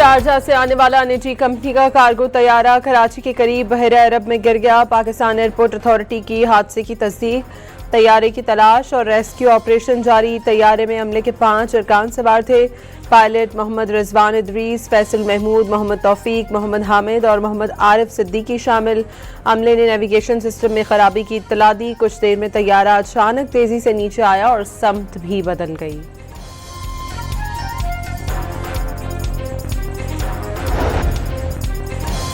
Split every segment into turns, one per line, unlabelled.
Sharjah से आने वाला निजी कंपनी का कार्गो तैयारा कराची के करीब बहरे अरब में गिर गया। पाकिस्तान एयरपोर्ट अथॉरिटी की हादसे की तस्दीक। तैयारे की तलाश और रेस्क्यू ऑपरेशन जारी। तैयारे में अमले के 5 अरकान सवार थे। पायलट मोहम्मद रिजवान इदरीस, फैसल महमूद, मोहम्मद तौफीक, मोहम्मद हामिद और मोहम्मद आरिफ सिद्दीकी शामिल। अमले ने नेविगेशन सिस्टम में खराबी की इत्तला दी। कुछ देर में तैयारा अचानक तेजी से नीचे आया और समत भी बदल गई।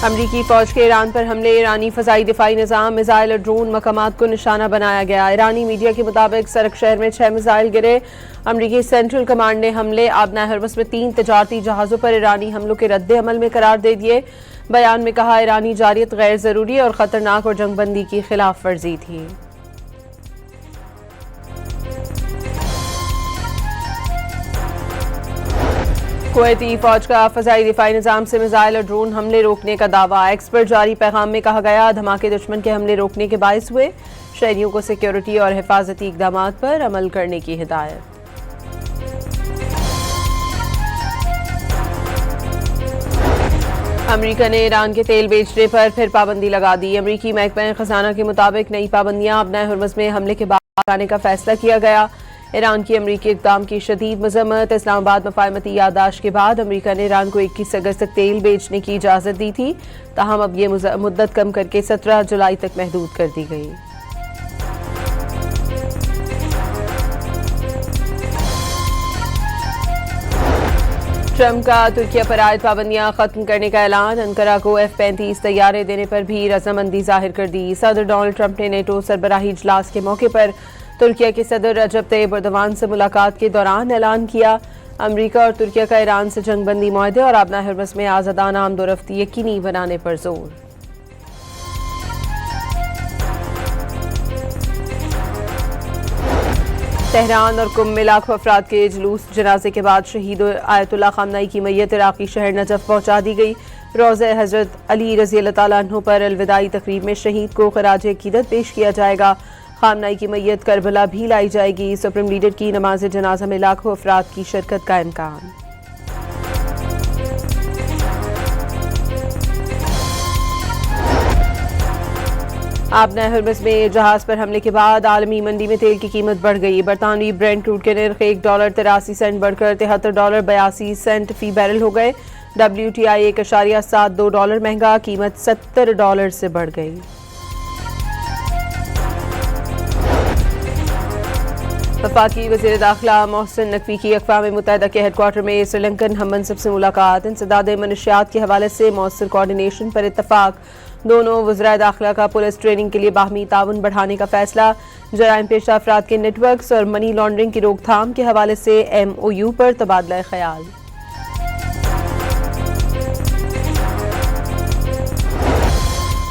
अमरीकी फौज के ईरान पर हमले। ईरानी फजाई दिफाई निज़ाम, मिसाइल और ड्रोन मकामात को निशाना बनाया गया। ईरानी मीडिया के मुताबिक सरक शहर में 6 मिसाइल गिरे। अमरीकी सेंट्रल कमांड ने हमले आबना हरमस में 3 तजारती जहाज़ों पर ईरानी हमलों के रद्द अमल में करार दे दिए। बयान में कहा, ईरानी जारियत गैर ज़रूरी और ख़तरनाक और जंगबंदी की खिलाफ वर्जी थी। कुवैती फौज का फजाई दिफाई निज़ाम से मिसाइल और ड्रोन हमले रोकने का दावा। एक्सपर्ट जारी पैगाम में कहा गया, धमाके दुश्मन के हमले रोकने के बायस हुए। शहरियों को सिक्योरिटी और हिफाजती इक़दामात पर अमल करने की हिदायत। अमरीका ने ईरान के तेल बेचने पर फिर पाबंदी लगा दी। अमरीकी महकमा खजाना के मुताबिक नई पाबंदियां आबना हरमस में हमले के बाद आने का फैसला किया गया। ईरान की अमरीकी इक़दाम की शदीद मजम्मत। इस्लामाबाद मफाहमती याददाश्त के बाद अमरीका ने ईरान को 21 अगस्त तक तेल बेचने की इजाज़त दी थी, ताहम अब ये मुद्दत कम करके 17 जुलाई तक महदूद कर दी गई। ट्रंप का तुर्किया पर आयद पाबंदियां खत्म करने का ऐलान। अंकारा को F-35 तैयारे देने पर भी रजामंदी जाहिर कर दी। सदर डोनाल्ड ट्रंप ने नेटो सरबराही इजलास के मौके पर तुर्किया के सदर रजब तैयब एर्दोगान से मुलाकात के दौरान ऐलान किया, अमरीका और तुर्किया का ईरान से जंगबंदी मुआहदे और आबना हरमस में आज़ादाना आमदोरफ्ती यकीनी बनाने पर जोर। तेहरान और कुम में लाखों अफराद के जुलूस। जनाजे के बाद शहीद आयतुल्लाह खामनाई की मैयत इराक़ी शहर नजफ पहुँचा दी गई। रोज़े हज़रत अली रज़ी अल्लाह तआला अन्हु पर अलविदाई तकरीब में शहीद को खराज अक़ीदत पेश किया जाएगा। खामनाई की मैयत करबला भी लाई जाएगी। सुप्रीम लीडर की नमाज जनाजा में लाखों अफराद की शिरकत का इम्कान। आबना हरमस में जहाज पर हमले के बाद आलमी मंडी में तेल की कीमत बढ़ गई। बरतानवी ब्रेंट क्रूड के नर्ख $1.83 बढ़कर $73.82 फी बैरल हो गए। WTI $1.72 महंगा, कीमत $70 से बढ़ गई। वफाकी वज़ीर दाखिला मोहसिन नकवी की अक़वाम मुत्तहिदा के हेडक्वार्टर में श्रीलंकन हम मनसब से मुलाकात। इंसदाद मनशियात के हवाले से मौसर कोऑर्डिनेशन पर इत्तफाक। दोनों वज़राए दाखिला का पुलिस ट्रेनिंग के लिए बाहमी ताउन बढ़ाने का फैसला। जराइम पेशा अफराद के नेटवर्क्स और मनी लॉन्ड्रिंग की रोकथाम के हवाले से MOU पर तबादला ख्याल।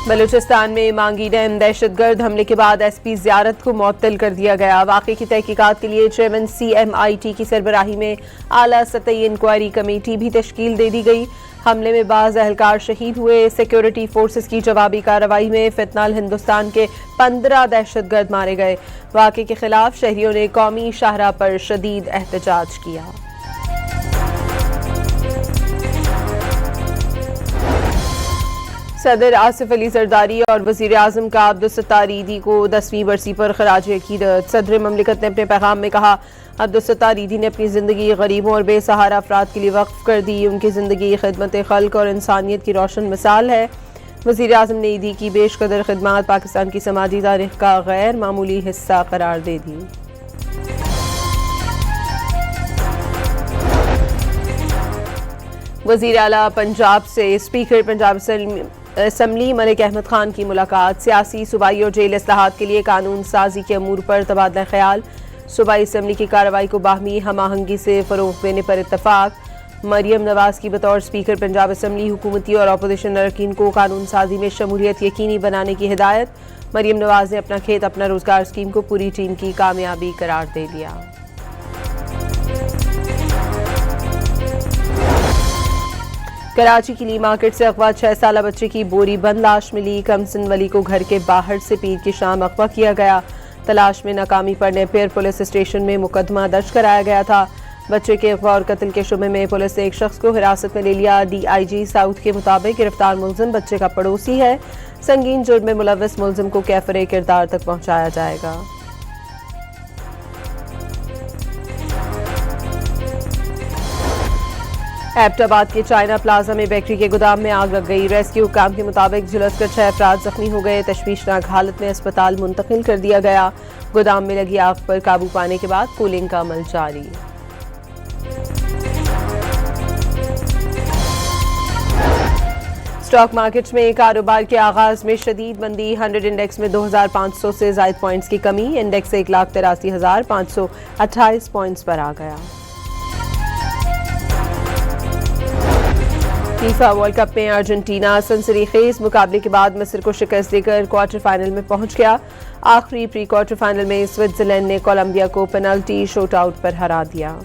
बलूचिस्तान में मांगी डैम दहशतगर्द हमले के बाद SP ज़ियारत को मुअत्तल कर दिया गया। वाक़े की तहकीकात के लिए चेयरमैन CMIT की सरबराही में आला सतही इंक्वायरी कमेटी भी तश्कील दे दी गई। हमले में बाज़ अहलकार शहीद हुए। सिक्योरिटी फोर्सेस की जवाबी कार्रवाई में फितनाल हिंदुस्तान के 15 दहशतगर्द मारे गए। वाक़े के खिलाफ शहरियों ने कौमी शाहरा पर शदीद एहतजाज किया। सदर आसिफ अली जरदारी और वज़ीर आज़म का अब्दुल-सत्तार ईदी को 10वीं बरसी पर खराज अक़ीदत। सदर ममलिकत ने अपने पैगाम में कहा, अब्दुल-सत्तार ईदी ने अपनी ज़िंदगी गरीबों और बेसहारा अफराद के लिए वक्फ कर दी। उनकी ज़िंदगी खिदमत खल्क और इंसानियत की रोशन मिसाल है। वज़ीर आज़म ने ईदी की बेशकदर खिदमात पाकिस्तान की समाजी तारीख़ का गैर मामूली हिस्सा करार दे दी। वज़ीर आला पंजाब से स्पीकर पंजाब असम्बली मलिक अहमद खान की मुलाकात। सियासी सूबाई और जेल इस्लाहात के लिए कानून साजी के अमूर पर तबादला ख्याल। सूबाई असम्बली की कार्रवाई को बाहमी हम आहंगी से फ़रोग़ देने पर इत्तफाक। मरियम नवाज की बतौर स्पीकर पंजाब असम्बली हुकूमती और अपोजिशन अरकान को कानून साजी में शमूलियत यकीनी बनाने की हिदायत। मरियम नवाज ने अपना खेत अपना रोजगार स्कीम को पूरी टीम की कामयाबी करार दे दिया। कराची की ली मार्केट से अगवा 6 साला बच्चे की बोरी बंद लाश मिली। कमसिन वली को घर के बाहर से पीर की शाम अगवा किया गया। तलाश में नाकामी पर नेपियर पुलिस स्टेशन में मुकदमा दर्ज कराया गया था। बच्चे के अगवा और कत्ल के शुबे में पुलिस ने एक शख्स को हिरासत में ले लिया। DIG साउथ के मुताबिक गिरफ्तार मुलजिम बच्चे का पड़ोसी है। संगीन जुर्म में मुलव्वस मुलजिम को कैफरे किरदार तक पहुंचाया जाएगा। एबटाबाद के चाइना प्लाजा में बेकरी के गोदाम में आग लग गई। रेस्क्यू काम के मुताबिक झुलसकर 6 अफराद जख्मी हो गए। तशवीशनाक हालत में अस्पताल मुंतकिल कर दिया गया। गोदाम में लगी आग पर काबू पाने के बाद कूलिंग का अमल जारी। स्टॉक मार्केट में कारोबार के आगाज में शदीद मंदी। 100 इंडेक्स में 2500 से ज्यादा पॉइंट्स की कमी। इंडेक्स 1,83,528 पॉइंट्स पर आ गया। फीफा वर्ल्ड कप में अर्जेंटीना सनसनीखेज मुकाबले के बाद मिस्र को शिकस्त देकर क्वार्टर फाइनल में पहुंच गया। आखिरी प्री क्वार्टर फाइनल में स्विट्जरलैंड ने कोलंबिया को पेनल्टी शूटआउट पर हरा दिया।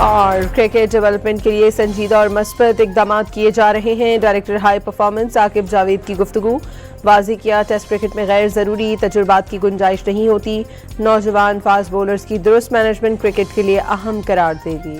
और क्रिकेट डेवलपमेंट के लिए संजीदा और मस्बत इकदाम किए जा रहे हैं। Director high performance Aqib Javed की गुफ्तगू। वाज़ेह किया, टेस्ट क्रिकेट में गैर ज़रूरी तजुर्बात की गुंजाइश नहीं होती। नौजवान फास्ट बॉलर्स की दुरुस्त मैनेजमेंट क्रिकेट के लिए अहम करार देगी।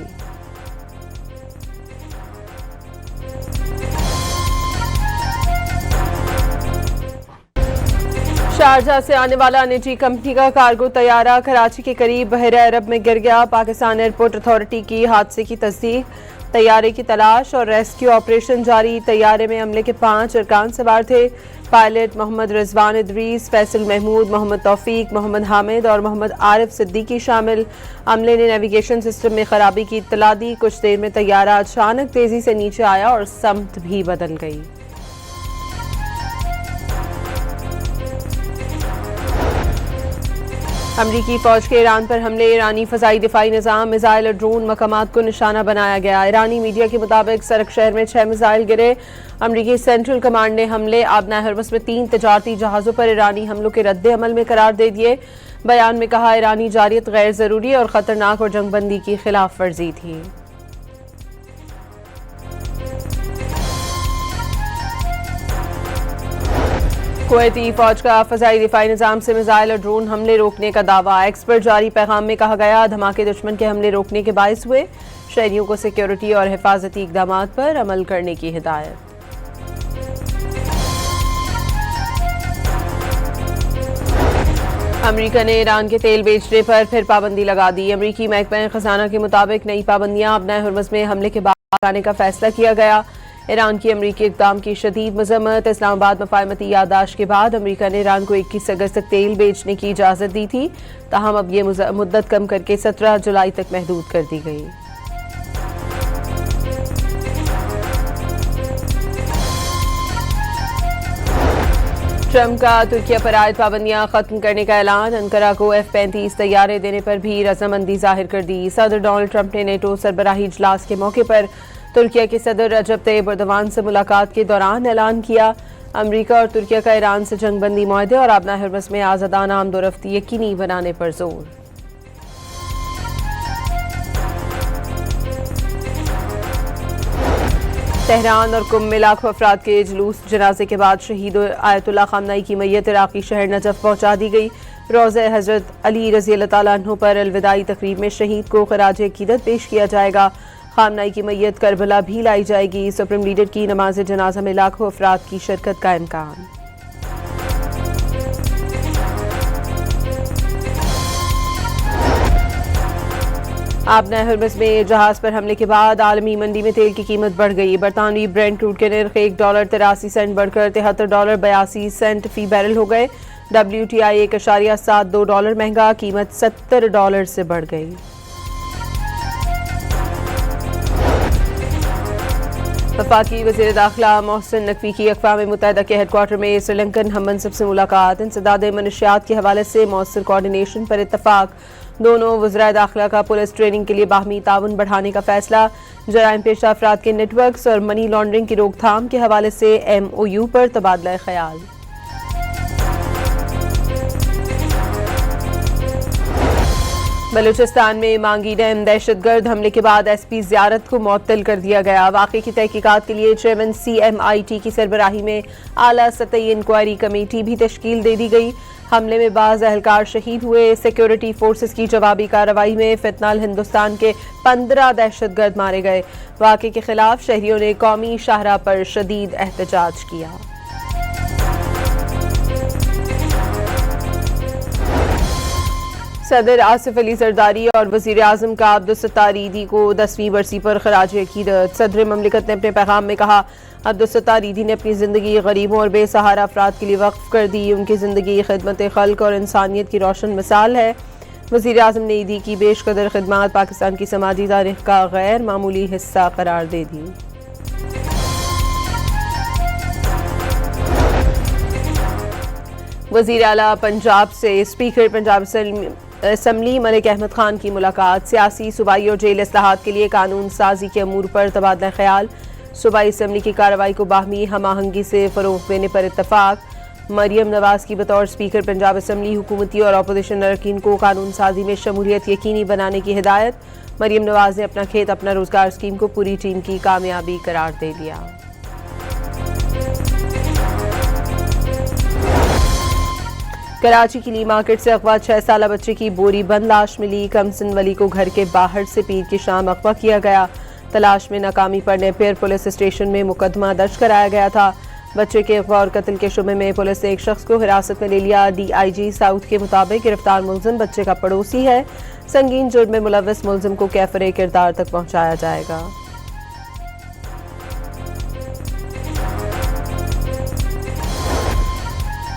शारजाह से आने वाला निजी कंपनी का कार्गो तैयारा कराची के करीब बहरे अरब में गिर गया। पाकिस्तान एयरपोर्ट अथॉरिटी की हादसे की तस्दीक। तैयारे की तलाश और रेस्क्यू ऑपरेशन जारी। तैयारे में अमले के 5 अरकान सवार थे। पायलट मोहम्मद रिजवान इदरीस, फैसल महमूद, मोहम्मद तौफीक, मोहम्मद हामिद और मोहम्मद आरिफ सिद्दीकी शामिल। अमले ने नेविगेशन सिस्टम में खराबी की इत्तला दी। कुछ देर में तैयारा अचानक तेजी से नीचे आया और समत भी बदल गई। अमरीकी फौज के ईरान पर हमले। ईरानी फजाई दिफाई निज़ाम, मिसाइल और ड्रोन मकामात को निशाना बनाया गया। ईरानी मीडिया के मुताबिक सरक शहर में 6 मिसाइल गिरे। अमरीकी सेंट्रल कमांड ने हमले आबना हरबस में 3 तजारती जहाज़ों पर ईरानी हमलों के रद्द अमल में करार दे दिए। बयान में कहा, ईरानी जारियत गैर ज़रूरी और ख़तरनाक और जंगबंदी की खिलाफ वर्जी थी। कुवैती फौज का फजाई दिफाई निज़ाम से मिसाइल और ड्रोन हमले रोकने का दावा। एक्स पर जारी पैगाम में कहा गया, धमाके दुश्मन के हमले रोकने के बायस हुए। शहरियों को सिक्योरिटी और हिफाजती इकदाम पर अमल करने की हिदायत। अमरीका ने ईरान के तेल बेचने पर फिर पाबंदी लगा दी। अमरीकी महकमा खजाना के मुताबिक नई पाबंदियां आबना हरबस में हमले के बाद आने का फैसला किया गया। ईरान की अमरीकी इक़दाम की शदीद मज़म्मत। इस्लामाबाद मफाहमती याददाश्त के बाद अमरीका ने ईरान को 21 अगस्त तक तेल बेचने की इजाज़त दी थी। ताहम अब ये मुद्दत कम करके 17 जुलाई तक महदूद कर दी गई। ट्रंप का तुर्किया पर आयद पाबंदियां खत्म करने का ऐलान। अंकारा को F-35 तैयारे देने पर भी रजामंदी जाहिर कर दी। सदर डोनाल्ड ट्रंप ने नेटो सरबराही इजलास के मौके पर तुर्किया के सदर रजब तैयब एर्दोगान से मुलाकात के दौरान ऐलान किया। अमरीका और तुर्किया का ईरान से जंगबंदी मुआहदे और आबना हरबस में आज़ादाना आमदोरफ्ती यकीनी बनाने पर जोर। तेहरान और कुम में लाखों अफराद के जुलूस जनाजे के बाद शहीद आयतुल्लाह खामनाई की मैयत इराक़ी शहर नजफ पहुँचा दी गई। रोज़े हज़रत अली रज़ी अल्लाह तआला अन्हु पर अलविदाई तकरीब में शहीद को ख़राज अक़ीदत पेश किया जाएगा। खामनाई की मैयत करबला भी लाई जाएगी। सुप्रीम लीडर की नमाज जनाजा में लाखों अफराद की शिरकत का इम्कान। आबना हरबस में जहाज पर हमले के बाद आलमी मंडी में तेल की कीमत बढ़ गई। बरतानवी ब्रेंट क्रूड के नर्ख $1.83 बढ़कर $73.82 फी बैरल हो गए। WTI $1.72 महंगा, कीमत $70 से बढ़ गई। वफाकी वज़ीर दाखिला मोहसिन नकवी की अक़वाम मुत्तहिदा के हेडक्वार्टर में श्रीलंकन हम मनसब से मुलाकात। इंसदाद मनशियात के हवाले से मौसर कोऑर्डिनेशन पर इत्तफाक। दोनों वज़राए दाखिला का पुलिस ट्रेनिंग के लिए बाहमी ताउन बढ़ाने का फैसला। जराइम पेशा अफराद के नेटवर्क्स और मनी लॉन्ड्रिंग की रोकथाम के हवाले से MOU पर तबादला ख्याल। बलूचिस्तान में मांगी डैम दहशतगर्द हमले के बाद एसपी ज़ियारत को मुअत्तल कर दिया गया। वाक़े की तहकीकात के लिए चेयरमैन CMIT की सरबराही में आला सतही इंक्वायरी कमेटी भी तश्कील दे दी गई। हमले में बाज़ अहलकार शहीद हुए। सिक्योरिटी फोर्सेस की जवाबी कार्रवाई में फितनाल हिंदुस्तान के 15 दहशतगर्द मारे गए। वाक़े के खिलाफ शहरियों ने कौमी शाहराह पर शदीद एहतजाज किया। सदर आसिफ अली जरदारी और वज़ीर आज़म का अब्दुलसत्तार ईदी को 10वीं बरसी पर खराज अकीदत। सदर ममलिकत ने अपने पैगाम में कहा, अब्दुलसत्तार ईदी ने अपनी ज़िंदगी गरीबों और बेसहारा अफराद के लिए वक्फ कर दी। उनकी ज़िंदगी खिदमत खल्क और इंसानियत की रोशन मिसाल है। वज़ीर आज़म ने ईदी की बेशकदर खिदमत पाकिस्तान की समाजी तारीख का गैर मामूली हिस्सा करार दे दी। वज़ीर आला पंजाब से स्पीकर पंजाब असम्बली मलिक अहमद खान की मुलाकात। सियासी सूबाई और जेल इस्लाहात के लिए कानून साजी के अमूर पर तबादला ख्याल। सूबाई असम्बली की कार्रवाई को बाहमी हम आहंगी से फ़रोग़ देने पर इत्तफाक। मरियम नवाज की बतौर स्पीकर पंजाब असम्बली हुकूमती और अपोजिशन अरकान को कानून साजी में शमूलियत यकीनी बनाने की हिदायत। मरियम नवाज ने अपना खेत अपना रोजगार स्कीम को पूरी टीम की कामयाबी करार दे दिया। कराची की ली मार्केट से अगवा 6 साला बच्चे की बोरी बंद लाश मिली। कमसन वली को घर के बाहर से पीर की शाम अगवा किया गया। तलाश में नाकामी पर नेपियर पुलिस स्टेशन में मुकदमा दर्ज कराया गया था। बच्चे के अगवा और कत्ल के शुबे में पुलिस ने एक शख्स को हिरासत में ले लिया। DIG साउथ के मुताबिक गिरफ्तार मुलजिम बच्चे का पड़ोसी है। संगीन जुर्म में मुलव्वस मुलजिम को कैफरे किरदार तक पहुंचाया जाएगा।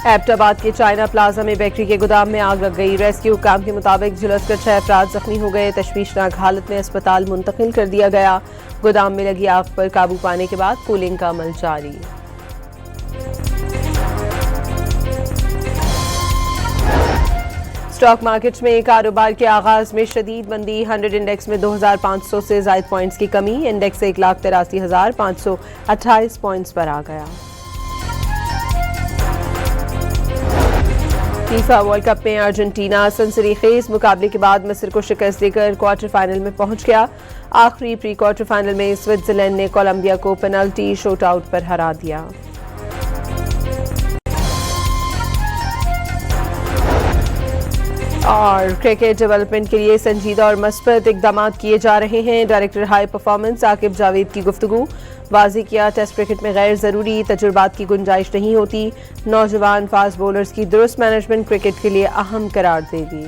एबटाबाद के चाइना प्लाजा में बेकरी के गोदाम में आग लग गई। रेस्क्यू काम के मुताबिक झुलसकर 6 अफराद जख्मी हो गए। तशवीशनाक हालत में अस्पताल मुंतकिल कर दिया गया। गोदाम में लगी आग पर काबू पाने के बाद कूलिंग का अमल जारी। स्टॉक मार्केट में कारोबार के आगाज में शदीद मंदी। 100 इंडेक्स में 2500 से ज़ायद पॉइंट्स की कमी। इंडेक्स 1,83,528 पॉइंट्स पर आ गया। फीफा वर्ल्ड कप में अर्जेंटीना सनसनीखेज मुकाबले के बाद मिस्र को शिकस्त देकर क्वार्टर फाइनल में पहुंच गया। आखिरी प्री क्वार्टर फाइनल में स्विट्जरलैंड ने कोलंबिया को पेनल्टी शूटआउट पर हरा दिया। और क्रिकेट डेवलपमेंट के लिए संजीदा और मस्बत इकदाम किए जा रहे हैं। Director high performance Aqib Javed की गुफ्तगू। वाज़े किया, टेस्ट क्रिकेट में गैर ज़रूरी तजुर्बात की गुंजाइश नहीं होती। नौजवान फास्ट बॉलर्स की दुरुस्त मैनेजमेंट क्रिकेट के लिए अहम करार दे दी।